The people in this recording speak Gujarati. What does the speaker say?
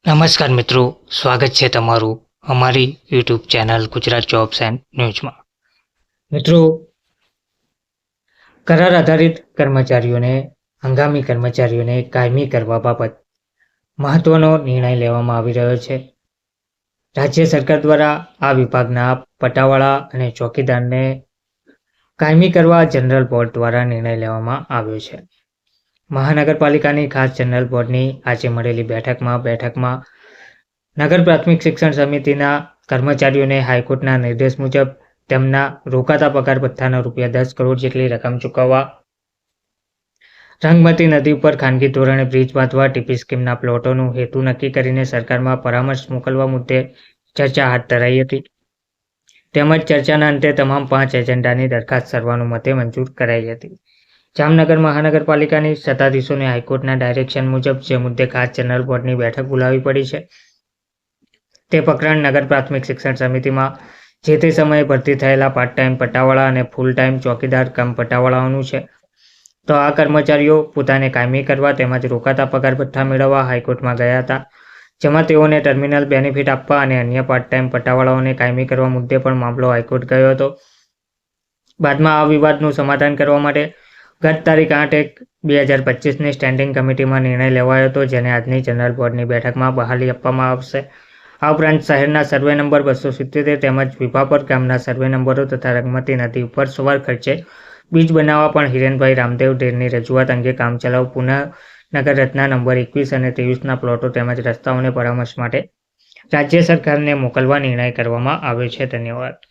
નમસ્કાર મિત્રો, સ્વાગત છે તમારું અમારી YouTube channel Gujarat jobs and ન્યૂઝમાં. મિત્રો, કરાર આધારિત કર્મચારીઓને હંગામી કર્મચારીઓને કાયમી કરવા બાબત મહત્વનો નિર્ણય લેવામાં આવી રહ્યો છે. રાજ્ય સરકાર દ્વારા આ વિભાગના પટાવાળા અને ચોકીદારને કાયમી કરવા જનરલ બોર્ડ દ્વારા નિર્ણય લેવામાં આવ્યો છે. મહાનગરપાલિકાની ખાસ જનરલ બોર્ડની આજે મળેલી બેઠકમાં નગર પ્રાથમિક શિક્ષણ સમિતિના કર્મચારીઓને હાઈકોર્ટના નિર્દેશ મુજબ તેમના રોકાતા પગાર ભથ્થાના ₹10 કરોડ જેટલી રકમ ચૂકવવા, રંગમતી નદી ઉપર ખાનગી ધોરણે બ્રિજ બાંધવા ટીપી સ્કીમના પ્લોટોનું હેતુ નક્કી કરીને સરકારમાં પરામર્શ મોકલવા મુદ્દે ચર્ચા હાથ ધરાઈ હતી. તેમજ ચર્ચાના અંતે તમામ 5 એજન્ડાની દરખાસ્ત સર્વાનુમતે મંજૂર કરાઈ હતી. જામનગર મહાનગરપાલિકાની સત્તાધીશોને હાઈકોર્ટના ડાયરેક્શન મુજબ જે મુદ્દે ખાસ જનરલ બોર્ડની બેઠક બોલાવવી પડી છે તે પ્રકરણ નગર પ્રાથમિક શિક્ષણ સમિતિમાં જે તે સમયે ભરતી થયેલા પાર્ટ ટાઈમ પટ્ટાવાળા અને ફૂલ ટાઈમ ચોકીદાર કમ પટ્ટાવાળાઓનું છે. તો આ કર્મચારીઓ પોતાને કાયમી કરવા તેમજ રોકાતા પગાર ભથ્થા મેળવવા હાઈકોર્ટમાં ગયા હતા, જેમાં તેઓને ટર્મિનલ બેનિફિટ આપવા અને અન્ય પાર્ટ ટાઈમ પટ્ટાવાળાઓને કાયમી કરવા મુદ્દે પણ મામલો હાઈકોર્ટ ગયો હતો. બાદમાં આ વિવાદનું સમાધાન કરવા માટે ગત તારીખ 8/1/2025ની સ્ટેન્ડિંગ કમિટીમાં નિર્ણય લેવાયો હતો, જેને આજની જનરલ બોર્ડની બેઠકમાં બહાલી આપવામાં આવશે. આ ઉપરાંત શહેરના સર્વે નંબર 277 તેમજ વિભાપર ગામના સર્વે નંબરો તથા રંગમતી નદી ઉપર સવાર ખર્ચે બ્રિજ બનાવવા પણ હિરેનભાઈ રામદેવ ઢેરની રજૂઆત અંગે કામચલાઉ પુનઃનગર રચના નંબર 21 અને 23ના પ્લોટો તેમજ રસ્તાઓને પરામર્શ માટે રાજ્ય સરકારને મોકલવા નિર્ણય કરવામાં આવ્યો છે. ધન્યવાદ.